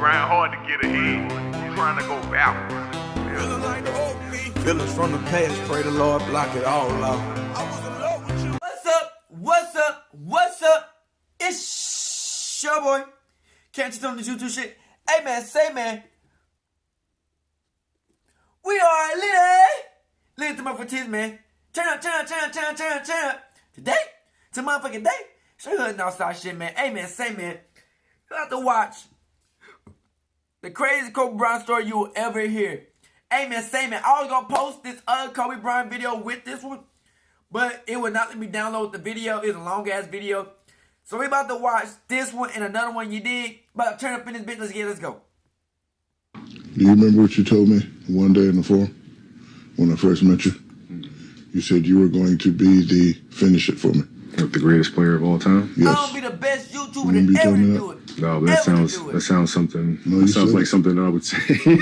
grind hard to get ahead. He's trying to go backwards. Feelings from the past, pray the Lord block it all out. What's up? What's up? What's up? It's your boy. Can't you tell me the YouTube shit? Hey man, say man. We are lit to motherfucking tears, man. Turn up. Today, it's a motherfucking day. Straight hood and outside shit, man. Hey man, say man. You have to watch the craziest Kobe Bryant story you will ever hear. Hey man, say man, I was gonna post this other Kobe Bryant video with this one, but it would not let me download the video. It's a long ass video. So we about to watch this one and another one you did. About to turn up in this bitch. Let's go. Do you remember what you told me one day in the forum when I first met you? You said you were going to be the finish it for me. Like the greatest player of all time? Yes. I'm gonna be the best YouTuber to ever do it. No, but that sounds something. No, that sounds like something I would say. you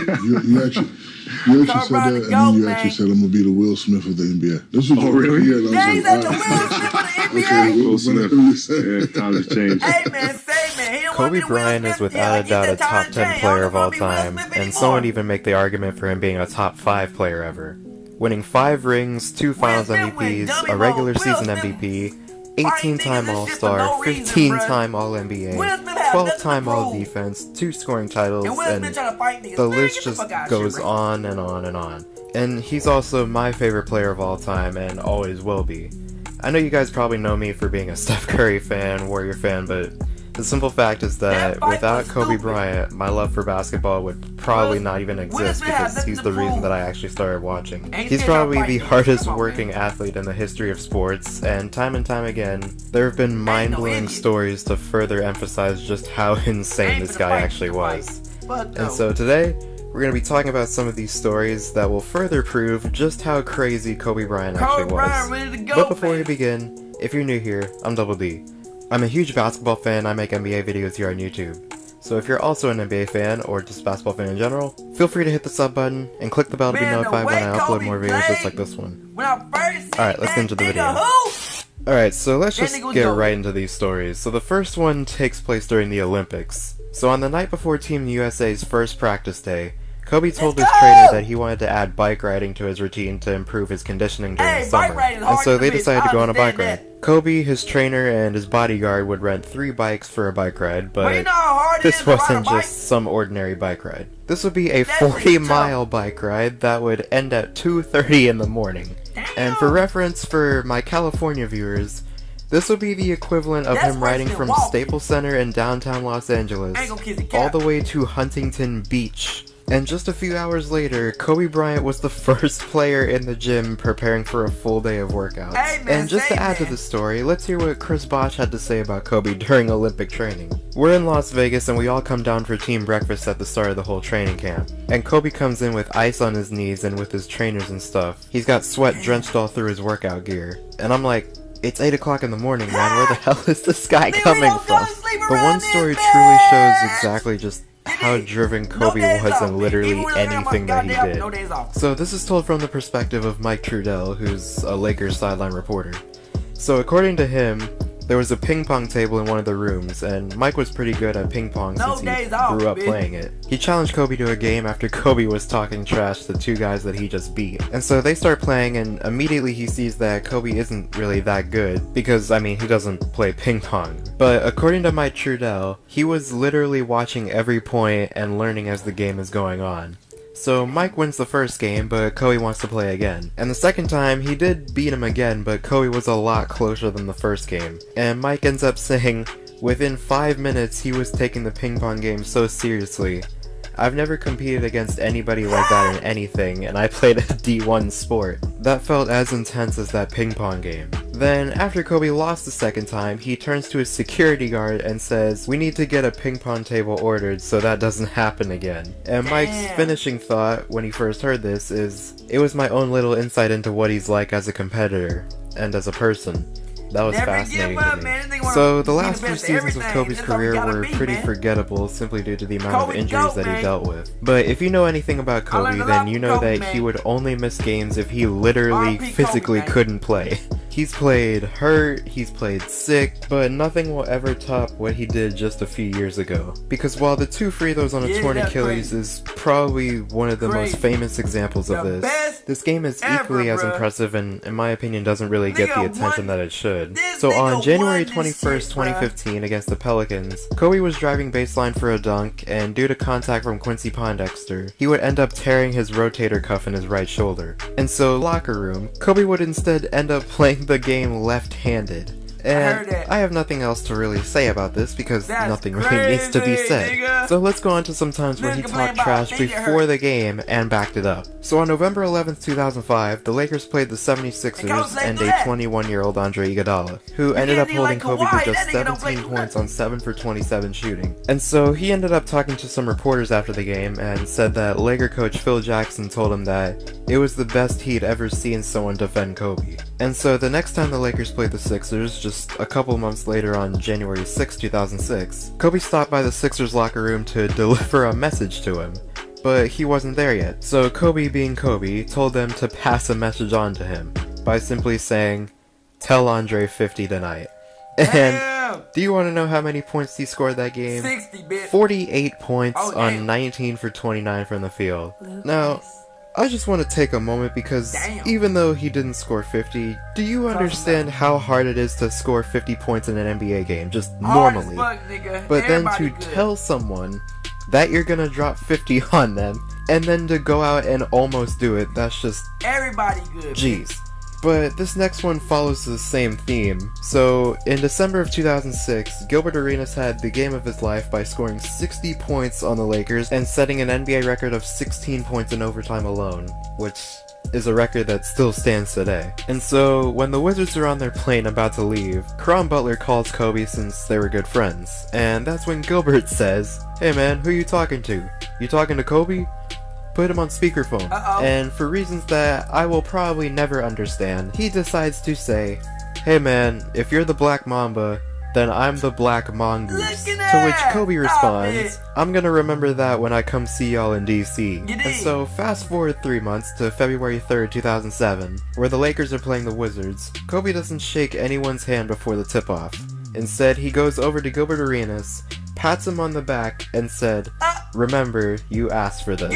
actually said that, and then you actually said I'm gonna be the Will Smith of the NBA. This was really? Yeah, he's at the Will Smith of the NBA. Okay, Will Smith. Yeah, times have changed. Hey man, say man. He don't Kobe want to be the Will Bryant Smith. is without a doubt a top 10 player of all time, and some would even even make the argument for him being a top 5 player ever. Winning 5 rings, 2 Finals MVPs, a regular season MVP, 18-time All-Star, 15-time All-NBA, 12-time All-Defense, 2 scoring titles, and the list just goes on and on and on. And he's also my favorite player of all time, and always will be. I know you guys probably know me for being a Steph Curry fan, Warrior fan, but the simple fact is that without Kobe Bryant, my love for basketball would probably not even exist because he's the reason that I actually started watching. He's probably the hardest working athlete in the history of sports, and time again, there have been mind-blowing stories to further emphasize just how insane this guy actually was. And so today, we're going to be talking about some of these stories that will further prove just how crazy Kobe Bryant actually was. But before we begin, if you're new here, I'm Double D. I'm a huge basketball fan. I make NBA videos here on YouTube. So if you're also an NBA fan, or just basketball fan in general, feel free to hit the sub button and click the bell to be notified when I upload more videos just like this one. Alright, let's get into the video. Alright, so let's just get right into these stories. So the first one takes place during the Olympics. So on the night before Team USA's first practice day, Kobe told his trainer that he wanted to add bike riding to his routine to improve his conditioning during the summer, and so they decided to go on a bike ride. Kobe, his trainer, and his bodyguard would rent 3 bikes for a bike ride, but this wasn't just some ordinary bike ride. This would be a 40-mile bike ride that would end at 2:30 in the morning. And for reference for my California viewers, this would be the equivalent of him riding from Staples Center in downtown Los Angeles all the way to Huntington Beach. And just a few hours later, Kobe Bryant was the first player in the gym preparing for a full day of workouts. And just to add to the story, let's hear what Chris Bosh had to say about Kobe during Olympic training. We're in Las Vegas and we all come down for team breakfast at the start of the whole training camp. And Kobe comes in with ice on his knees and with his trainers and stuff. He's got sweat drenched all through his workout gear. And I'm like, it's 8 o'clock in the morning, man, where the hell is this guy coming from? But one story truly shows exactly just how driven Kobe was in literally anything that he did. So this is told from the perspective of Mike Trudell, who's a Lakers sideline reporter. So according to him, there was a ping pong table in one of the rooms, and Mike was pretty good at ping pong since he grew up playing it. He challenged Kobe to a game after Kobe was talking trash to 2 guys that he just beat. And so they start playing, and immediately he sees that Kobe isn't really that good, because, I mean, he doesn't play ping pong. But according to Mike Trudell, he was literally watching every point and learning as the game is going on. So Mike wins the first game, but Kobe wants to play again. And the second time, he did beat him again, but Kobe was a lot closer than the first game. And Mike ends up saying, within 5 minutes, he was taking the ping pong game so seriously. I've never competed against anybody like that in anything, and I played a D1 sport. That felt as intense as that ping pong game. Then, after Kobe lost the second time, he turns to his security guard and says, we need to get a ping pong table ordered so that doesn't happen again. And Mike's finishing thought when he first heard this is, it was my own little insight into what he's like as a competitor, and as a person. That was fascinating to me. So, the last few seasons of Kobe's career were pretty forgettable simply due to the amount of injuries that he dealt with. But if you know anything about Kobe, then you know that he would only miss games if he literally physically couldn't play. He's played hurt, he's played sick, but nothing will ever top what he did just a few years ago. Because while the 2 free throws on a torn Achilles is probably one of the most famous examples of this game is equally as impressive and, in my opinion, doesn't really get the attention that it should. So on January 21st, 2015, against the Pelicans, Kobe was driving baseline for a dunk, and due to contact from Quincy Pondexter, he would end up tearing his rotator cuff in his right shoulder. And so, locker room, Kobe would instead end up playing the game left-handed. And I have nothing else to really say about this because nothing really needs to be said. So let's go on to some times where he talked trash before the game and backed it up. So on November 11th, 2005, the Lakers played the 76ers and a 21-year-old Andre Iguodala, who ended up holding Kobe to just 17 points on 7 for 27 shooting. And so he ended up talking to some reporters after the game and said that Laker coach Phil Jackson told him that it was the best he'd ever seen someone defend Kobe. And so the next time the Lakers played the Sixers, just a couple months later on January 6, 2006, Kobe stopped by the Sixers locker room to deliver a message to him, but he wasn't there yet. So Kobe, being Kobe, told them to pass a message on to him by simply saying, "Tell Andre 50 tonight." And do you want to know how many points he scored that game? 60, bitch. 48 points on 19 for 29 from the field. Now, I just want to take a moment because even though he didn't score 50, do you understand how hard it is to score 50 points in an NBA game, just normally? But then to tell someone that you're gonna drop 50 on them, and then to go out and almost do it, that's just... everybody good. Jeez. But this next one follows the same theme. So, in December of 2006, Gilbert Arenas had the game of his life by scoring 60 points on the Lakers and setting an NBA record of 16 points in overtime alone, which is a record that still stands today. And so, when the Wizards are on their plane about to leave, Caron Butler calls Kobe since they were good friends, and that's when Gilbert says, "Hey man, who you talking to? You talking to Kobe?" Put him on speakerphone, and for reasons that I will probably never understand, he decides to say, "Hey man, if you're the Black Mamba, then I'm the Black Mongoose." To which Kobe responds, "I'm gonna remember that when I come see y'all in DC." And so fast forward 3 months to February 3rd, 2007, where the Lakers are playing the Wizards. Kobe doesn't shake anyone's hand before the tip-off. Instead, he goes over to Gilbert Arenas, pats him on the back, and said, "Remember, you asked for this."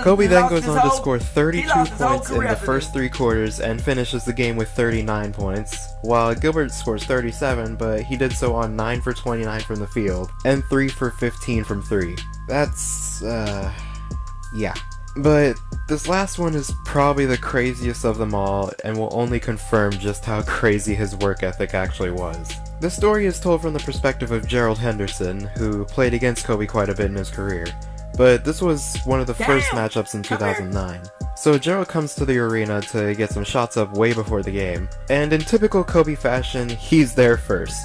Kobe then goes on to score 32 points in the first 3 quarters and finishes the game with 39 points, while Gilbert scores 37, but he did so on 9 for 29 from the field, and 3 for 15 from 3. That's, yeah. But this last one is probably the craziest of them all, and will only confirm just how crazy his work ethic actually was. This story is told from the perspective of Gerald Henderson, who played against Kobe quite a bit in his career, but this was one of the first matchups in 2009. So Gerald comes to the arena to get some shots up way before the game, and in typical Kobe fashion, he's there first,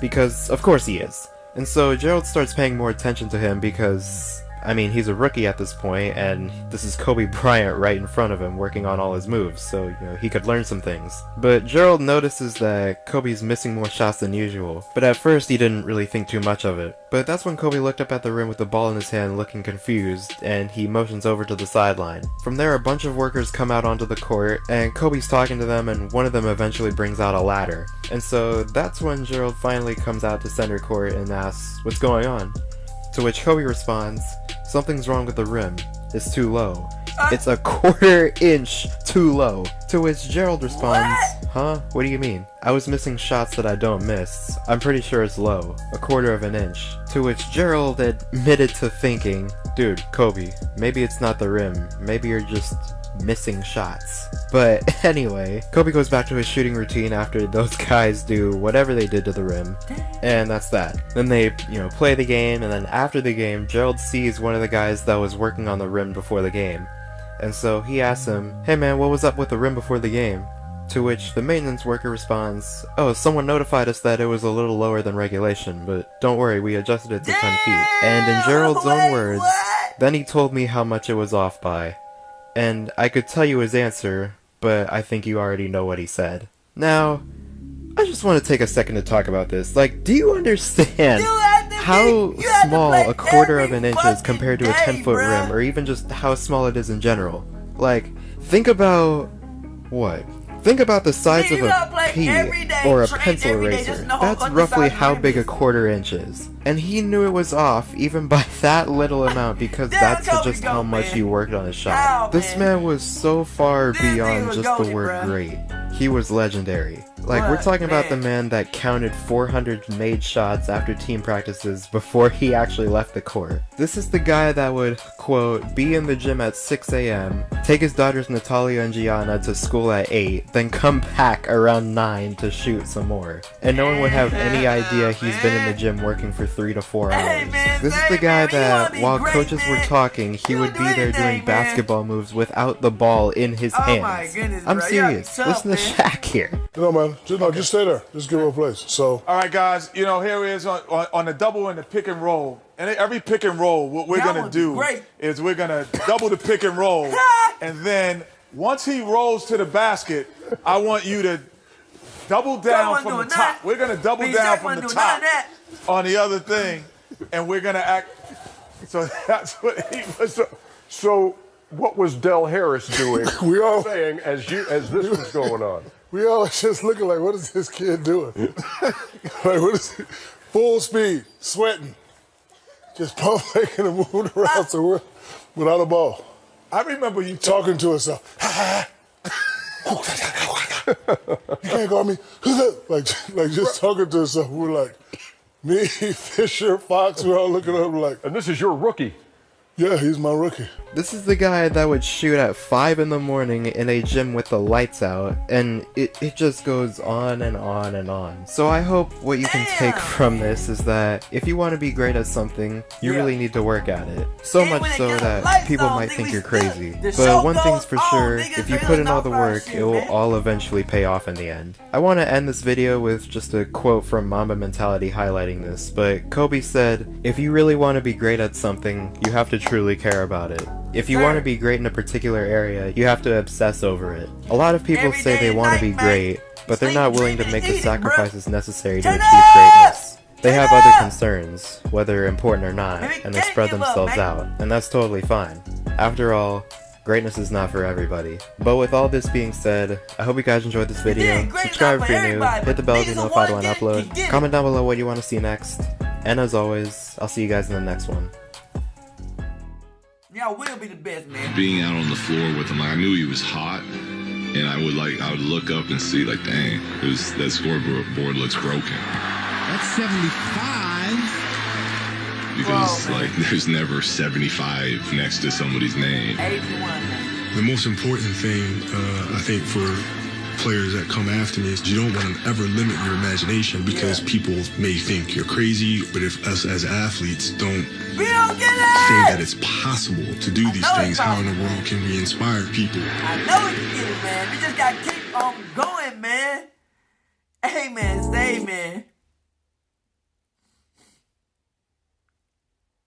because of course he is. And so Gerald starts paying more attention to him because, I mean, he's a rookie at this point, and this is Kobe Bryant right in front of him working on all his moves, so, you know, he could learn some things. But Gerald notices that Kobe's missing more shots than usual, but at first he didn't really think too much of it. But that's when Kobe looked up at the rim with the ball in his hand looking confused, and he motions over to the sideline. From there, a bunch of workers come out onto the court, and Kobe's talking to them, and one of them eventually brings out a ladder. And so that's when Gerald finally comes out to center court and asks, "What's going on?" To which Kobe responds, "Something's wrong with the rim. It's too low. It's a 1/4 inch too low." To which Gerald responds, "Huh? What do you mean? I was missing shots that I don't miss. I'm pretty sure it's low. 1/4 of an inch." To which Gerald admitted to thinking, "Dude, Kobe, maybe it's not the rim. Maybe you're just missing shots." But anyway, Kobe goes back to his shooting routine after those guys do whatever they did to the rim, and that's that. Then they, play the game, and then after the game, Gerald sees one of the guys that was working on the rim before the game. And so he asks him, "Hey man, what was up with the rim before the game?" To which the maintenance worker responds, "Oh, someone notified us that it was a little lower than regulation, but don't worry, we adjusted it to 10 feet. And in Gerald's own words, then he told me how much it was off by. And I could tell you his answer, but I think you already know what he said." Now, I just want to take a second to talk about this. Like, do you understand how small 1/4 of an inch is compared to a 10-foot rim, or even just how small it is in general? Like, think about Think about the size of You gotta a play pea every day, or a train pencil every day, eraser. just know That's what the roughly size of how the big a rim is. quarter inch is. And he knew it was off even by that little amount because Damn, that's Kobe just how Goat, much man. he worked on his shot. Wow, This man was so far This dude beyond was just the goated, word bruh. great. He was legendary. Like, we're What, talking about the man? man that counted 400 made shots after team practices before he actually left the court. This is the guy that would, quote, be in the gym at 6 a.m., take his daughters Natalia and Gianna to school at 8, then come back around 9 to shoot some more. And no one would have any idea he's been in the gym working for 3 to 4 hours. Hey, man, This is say, the guy man, when you wanna that, be while great, coaches were man, talking, he you would do be there anything, doing man. basketball moves without the ball in his Oh hands. my goodness, I'm bro. You gotta be serious. tough, Listen to man. Shaq here. No, man. Just stay there. Just give him a place. So, All right, guys, you know, here it is on the double and the pick and roll. And every pick and roll, what we're That going to one's do great. is we're going to double the pick and roll. And then once he rolls to the basket, I want you to double down one from the doing top. that. We're going to double Me, down Shaq from wasn't the doing none top of that. on the other thing. And we're going to act. So that's what he was. So what was Del Harris doing We all- saying as this was going on? we all just looking like, what is this kid doing? Like, what is he? Full speed, sweating. Just pump faking and moving around so we're without a ball. I remember you Talking to himself. You can't guard me. like just talking to himself. We're like, me, Fisher, Fox, we're all looking up like, And this is your rookie. yeah, he's my rookie. This is the guy that would shoot at 5 in the morning in a gym with the lights out, and it just goes on and on and on. So I hope what you can take from this is that if you want to be great at something, you really need to work at it. So And much when they so get the that lights people on, might nigga, think we you're still- crazy. the show But one thing's goes for on, sure, niggas if you really put in know all the for our work, shit, it will man. all eventually pay off in the end. I want to end this video with just a quote from Mamba Mentality highlighting this, but Kobe said, "If you really want to be great at something, you have to truly care about it. If you want to be great in a particular area, you have to obsess over it." A lot of people Every say day they and want to night, be man. great, but they're Sleep, not willing to dreaming, make the and eating, bro. sacrifices necessary to Turn achieve up! greatness. They Turn have other up! concerns, whether important or not, Man, we and they can't spread give up, themselves man. out, and that's totally fine. After all, greatness is not for everybody. But with all this being said, I hope you guys enjoyed this video. Yeah, great Subscribe enough if for you're new, everybody, hit the but bell to be niggas who notified when wanna I get it, can upload. get it. Comment down below what you want to see next. And as always, I'll see you guys in the next one. Y'all will be the best, man. Being out on the floor with him, like, I knew he was hot, and I would look up and see, like, dang, that scoreboard looks broken. That's 75. Because Whoa, man. like there's never 75 next to somebody's name. 81, man. The most important thing, I think, for players that come after me is you don't want to ever limit your imagination because people may think you're crazy, but if us as athletes don't We don't get think that it! it's possible to do these know it's things, how in the possible. world can we inspire people? I know we can get it, man. We just gotta keep on going, man. Hey, man, stay, man.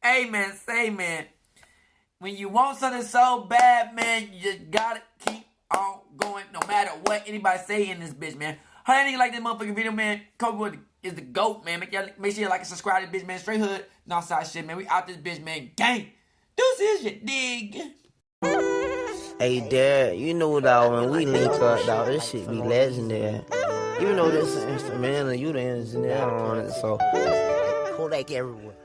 Hey, man, say, man. When you want something so bad, man, you just gotta keep on going no matter what anybody say in this bitch, man. How any like this motherfucking video, man? Kobe is the GOAT, man. Make sure you like and subscribe to this bitch, man. Straight hood, Northside shit, man. We out this bitch, man. Gang. This is your dig. Hey, Dad, you know, dog, when we link up, dog, this shit be legendary. Even though this is instrumental, you the engineer on it, so Kodak everywhere.